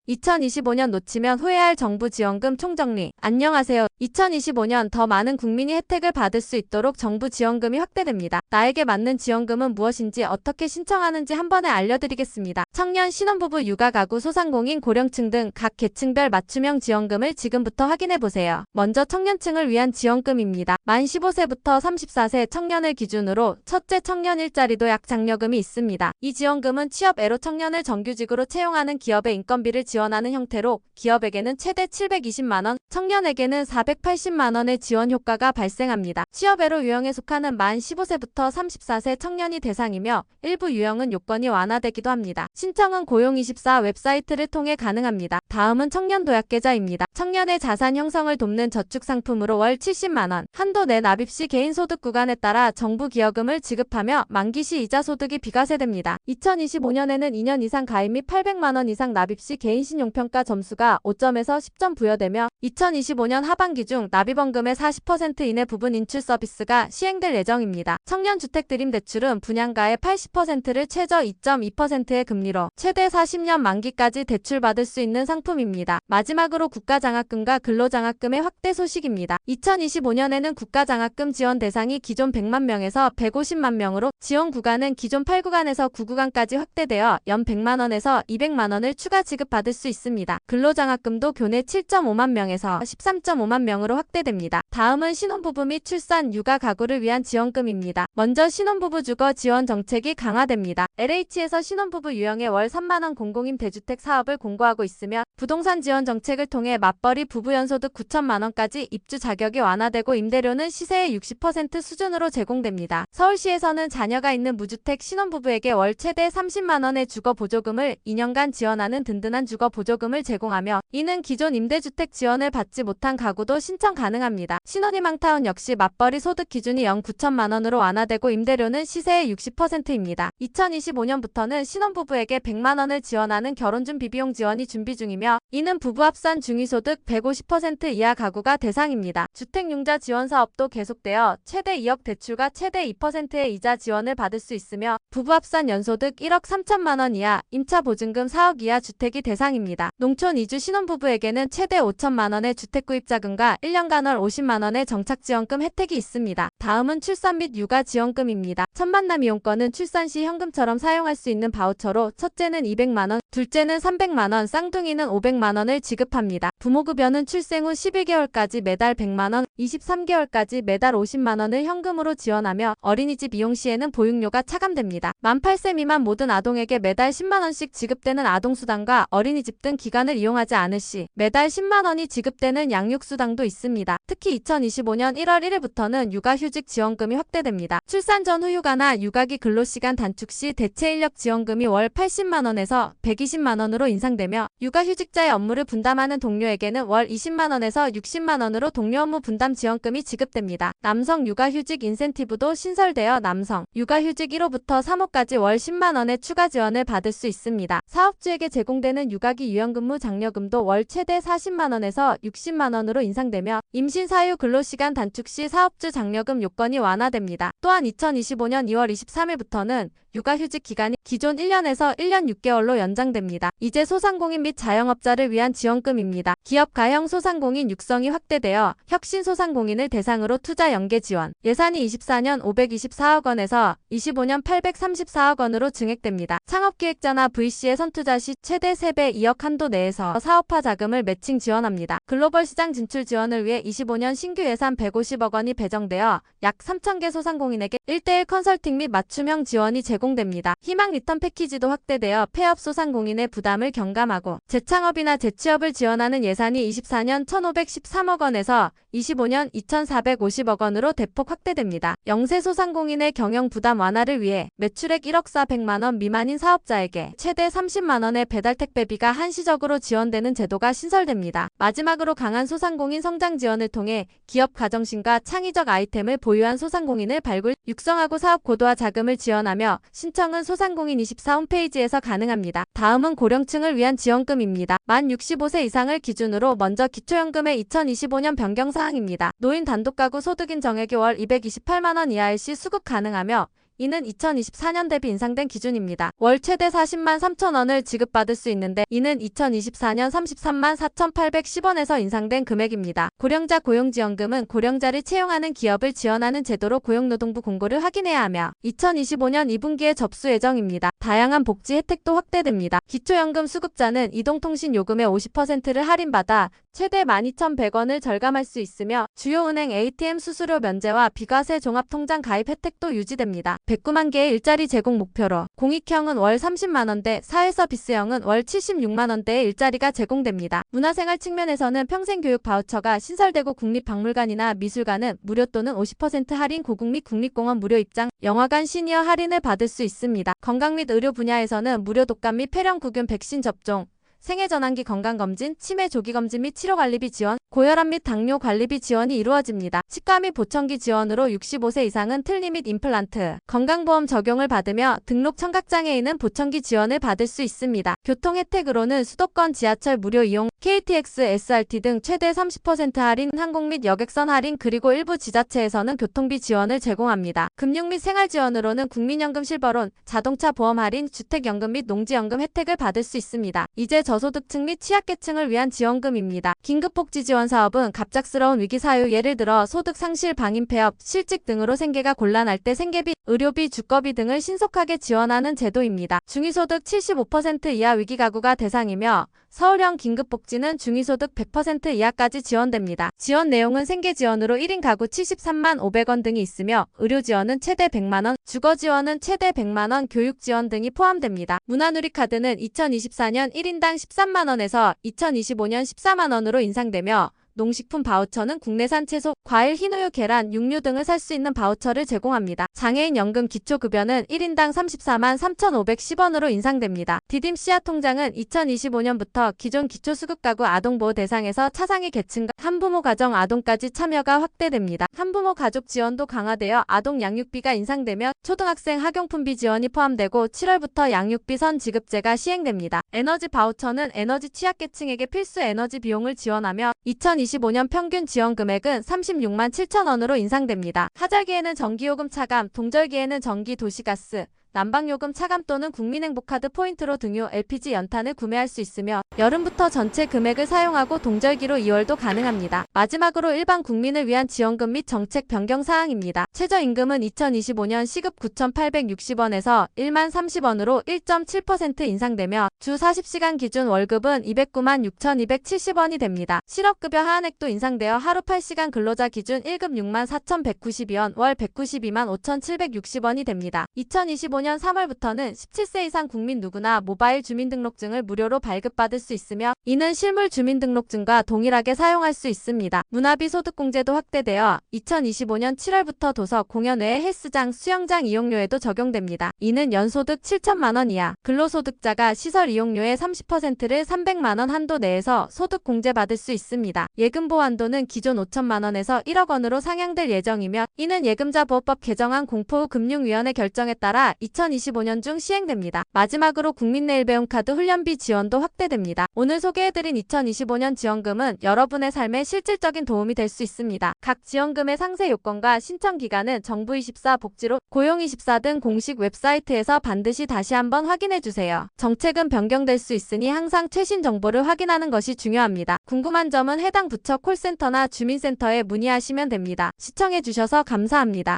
2025년 놓치면 후회할 정부 지원금 총정리. 안녕하세요. 2025년 더 많은 국민이 혜택을 받을 수 있도록 정부 지원금이 확대됩니다. 나에게 맞는 지원금은 무엇인지 어떻게 신청하는지 한 번에 알려드리겠습니다. 청년, 신혼부부, 육아가구, 소상공인, 고령층 등 각 계층별 맞춤형 지원금을 지금부터 확인해보세요. 먼저 청년층을 위한 지원금입니다. 만 15세부터 34세 청년을 기준으로 첫째 청년 일자리 도약 장려금이 있습니다. 이 지원금은 취업애로 청년을 정규직으로 채용하는 기업의 인건비를 지원하는 형태로 기업에게는 최대 720만원, 청년에게는 480만원의 지원 효과가 발생합니다. 취업애로 유형에 속하는 만 15세부터 34세 청년이 대상이며 일부 유형은 요건이 완화되기도 합니다. 신청은 고용24 웹사이트를 통해 가능합니다. 다음은 청년 도약계좌입니다. 청년의 자산 형성을 돕는 저축 상품으로 월 70만원, 한도 내 납입 시 개인 소득 구간에 따라 정부 기여금을 지급하며 만기 시 이자 소득이 비과세됩니다. 2025년에는 2년 이상 가입 및 800만원 이상 납입 시 개인 신용평가 점수가 5점에서 10점 부여되며 2025년 하반기 중 납입원금의 40% 이내 부분 인출 서비스가 시행될 예정입니다. 청년주택드림대출은 분양가의 80%를 최저 2.2%의 금리로 최대 40년 만기까지 대출받을 수 있는 상품입니다. 마지막으로 국가장학금과 근로장학금의 확대 소식입니다. 2025년에는 국가장학금 지원 대상이 기존 100만 명에서 150만 명으로 지원 구간은 기존 8구간에서 9구간까지 확대되어 연 100만원에서 200만원을 추가 지급받을 수 있습니다. 근로장학금도 교내 7.5만 명에서 13.5만 명으로 확대됩니다. 다음은 신혼부부 및 출산, 육아 가구를 위한 지원금입니다. 먼저 신혼부부 주거 지원 정책이 강화됩니다. LH에서 신혼부부 유형의 월 3만원 공공임 대주택 사업을 공고하고 있으며 부동산 지원 정책을 통해 맞벌이 부부 연소득 9천만원까지 입주 자격이 완화되고 임대료는 시세의 60% 수준으로 제공됩니다. 서울시에서는 자녀가 있는 무주택 신혼부부에게 월 최대 30만원의 주거 보조금을 2년간 지원하는 든든한 주거 보조금을 제공하며 이는 기존 임대주택 지원을 받지 못한 가구도 신청 가능합니다. 신혼희망타운 역시 맞벌이 소득 기준이 연 9천만원으로 완화되고 임대료는 시세의 60%입니다. 2025년부터는 신혼부부에게 100만원을 지원하는 결혼준비 비용 지원이 준비 중이며 이는 부부 합산 중위소득 150% 이하 가구가 대상입니다. 주택융자 지원 사업도 계속되어 최대 2억 대출과 최대 2%의 이자 지원을 받을 수 있으며 부부 합산 연소득 1억 3천만원 이하, 임차 보증금 4억 이하 주택이 대상입니다. 농촌 이주 신혼부부에게는 최대 5천만원의 주택구입자금과 1년간 월 50만원의 정착지원금 혜택이 있습니다. 다음은 출산 및 육아 지원금입니다. 첫 만남 이용권은 출산 시 현금처럼 사용할 수 있는 바우처로 첫째는 200만원, 둘째는 300만원, 쌍둥이는 500만원을 지급합니다. 부모급여는 출생 후 11개월까지 매달 100만원, 23개월까지 매달 50만원을 현금으로 지원하며 어린이집 이용 시에는 보육료가 차감됩니다. 만 8세 미만 모든 아동에게 매달 10만원씩 지급되는 아동수당과 어린이집 등 기관을 이용하지 않을 시 매달 10만원이 지급되는 양육수당도 있습니다. 특히 2025년 1월 1일부터는 육아휴직 지원금이 확대됩니다. 출산 전 후휴가나 육아기 근로시간 단축 시 대체인력 지원금이 월 80만원에서 120만원으로 인상되며 육아휴직자의 업무를 분담하는 동료에게는 월 20만원에서 60만원으로 동료 업무 분담 지원금이 지급됩니다. 남성 육아휴직 인센티브도 신설되어 남성 육아휴직 1호부터 3호까지 월 10만원의 추가 지원을 받을 수 있습니다. 사업주에게 제공되는 육아기 유연근무 장려금도 월 최대 40만원에서 60만원으로 인상되며 임신 사유 근로시간 단축 시 사업주 장려금 요건이 완화됩니다. 또한 2025년 2월 23일부터는 육아휴직 기간이 기존 1년에서 1년 6개월로 연장됩니다. 이제 소상공인 및 자영업자를 위한 지원금입니다. 기업 가형 소상공인 육성이 확대되어 혁신 소상공인을 대상으로 투자 연계 지원. 예산이 24년 524억 원에서 25년 834억 원으로 증액됩니다. 창업기획자나 VC의 선투자 시 최대 3배 2억 한도 내에서 사업화 자금을 매칭 지원합니다. 글로벌 시장 진출 지원을 위해 25년 신규 예산 150억 원이 배정되어 약 3,000개 소상공인에게 1:1 컨설팅 및 맞춤형 지원이 제공됩니다. 희망 리턴 패키지도 확대되어 폐업 소상공인의 부담을 경감하고 재창업이나 재취업을 지원하는 예산이 24년 1,513억 원에서 25년 2,450억 원으로 대폭 확대됩니다. 영세 소상공인의 경영 부담 완화를 위해 매출액 1억 400만 원 미만인 사업자에게 최대 30만 원의 배달 택배비가 한시적으로 지원되는 제도가 신설됩니다. 마지막으로 강한 소상공인 성장 지원을 통해 기업 가정신과 창의적 아이템을 보유한 소상공인을 발굴, 육성하고 사업 고도화 자금을 지원하며 신청은 소상공인24 홈페이지에서 가능합니다. 다음은 고령층을 위한 지원금입니다. 만 65세 이상을 기준으로 먼저 기초연금의 2025년 변경사항입니다. 노인 단독가구 소득인 정액이 월 228만 원 이하일 시 수급 가능하며 이는 2024년 대비 인상된 기준입니다. 월 최대 40만 3천 원을 지급받을 수 있는데 이는 2024년 33만 4,810원에서 인상된 금액입니다. 고령자 고용지원금은 고령자를 채용하는 기업을 지원하는 제도로 고용노동부 공고를 확인해야 하며 2025년 2분기에 접수 예정입니다. 다양한 복지 혜택도 확대됩니다. 기초연금 수급자는 이동통신 요금의 50%를 할인받아 최대 12,100원을 절감할 수 있으며 주요 은행 ATM 수수료 면제와 비과세 종합통장 가입 혜택도 유지됩니다. 109만 개의 일자리 제공 목표로 공익형은 월 30만원대, 사회서비스형은 월 76만원대의 일자리가 제공됩니다. 문화생활 측면에서는 평생교육 바우처가 신설되고 국립박물관이나 미술관은 무료 또는 50% 할인, 고궁 및 국립공원 무료 입장, 영화관 시니어 할인을 받을 수 있습니다. 건강 및 의료 분야에서는 무료 독감 및 폐렴구균 백신 접종, 생애전환기 건강검진, 치매 조기검진 및 치료관리비 지원, 고혈압 및 당뇨 관리비 지원이 이루어집니다. 치과 및 보청기 지원으로 65세 이상은 틀니 및 임플란트, 건강보험 적용을 받으며 등록 청각장애인은 보청기 지원을 받을 수 있습니다. 교통 혜택으로는 수도권 지하철 무료 이용, KTX, SRT 등 최대 30% 할인, 항공 및 여객선 할인, 그리고 일부 지자체에서는 교통비 지원을 제공합니다. 금융 및 생활 지원으로는 국민연금 실버론, 자동차 보험 할인, 주택연금 및 농지연금 혜택을 받을 수 있습니다. 이제 저소득층 및 취약계층을 위한 지원금입니다. 긴급복지지원 사업은 갑작스러운 위기 사유, 예를 들어 소득 상실, 방임, 폐업, 실직 등으로 생계가 곤란할 때 생계비, 의료비, 주거비 등을 신속하게 지원하는 제도입니다. 중위소득 75% 이하 위기가구가 대상이며 서울형 긴급복지는 중위소득 100% 이하까지 지원됩니다. 지원 내용은 생계지원으로 1인 가구 73만 500원 등이 있으며 의료지원은 최대 100만원, 주거지원은 최대 100만원, 교육지원 등이 포함됩니다. 문화누리카드는 2024년 1인당 13만원에서 2025년 14만원으로 인상되며 농식품 바우처는 국내산 채소, 과일, 흰우유, 계란, 육류 등을 살 수 있는 바우처를 제공합니다. 장애인 연금 기초급여는 1인당 34만 3,510원으로 인상됩니다. 디딤 씨앗 통장은 2025년부터 기존 기초수급가구 아동보호 대상에서 차상위 계층과 한부모 가정 아동까지 참여가 확대됩니다. 한부모 가족 지원도 강화되어 아동 양육비가 인상되며 초등학생 학용품비 지원이 포함되고 7월부터 양육비 선 지급제가 시행됩니다. 에너지 바우처는 에너지 취약계층에게 필수 에너지 비용을 지원하며 2025년 평균 지원 금액은 36만 7천원으로 인상됩니다. 하절기에는 전기요금 차감, 동절기에는 전기, 도시가스, 난방요금 차감 또는 국민행복카드 포인트로 등유, LPG 연탄을 구매할 수 있으며 여름부터 전체 금액을 사용하고 동절기로 2월도 가능합니다. 마지막으로 일반 국민을 위한 지원금 및 정책 변경 사항입니다. 최저임금은 2025년 시급 9,860원에서 1만 30원으로 1.7% 인상되며 주 40시간 기준 월급은 209만 6,270원이 됩니다. 실업급여 하한액도 인상되어 하루 8시간 근로자 기준 1급 6만 4,192원, 월 192만 5,760원이 됩니다. 2025년 3월부터는 17세 이상 국민 누구나 모바일 주민등록증을 무료로 발급받을 수 있으며 이는 실물 주민등록증과 동일하게 사용할 수 있습니다. 문화비 소득공제도 확대되어 2025년 7월부터 도서, 공연외 헬스장, 수영장 이용료에도 적용됩니다. 이는 연소득 7천만원 이하, 근로소득자가 시설 이용료의 30%를 300만원 한도 내에서 소득공제받을 수 있습니다. 예금보호 한도는 기존 5천만원에서 1억원으로 상향될 예정이며 이는 예금자 보호법 개정안 공포 후 금융위원회 결정에 따라 2025년 중 시행됩니다. 마지막으로 국민내일배움카드 훈련비 지원도 확대됩니다. 오늘 소개해드린 2025년 지원금은 여러분의 삶에 실질적인 도움이 될 수 있습니다. 각 지원금의 상세 요건과 신청 기간은 정부24 복지로, 고용24 등 공식 웹사이트에서 반드시 다시 한번 확인해주세요. 정책은 변경될 수 있으니 항상 최신 정보를 확인하는 것이 중요합니다. 궁금한 점은 해당 부처 콜센터나 주민센터에 문의하시면 됩니다. 시청해주셔서 감사합니다.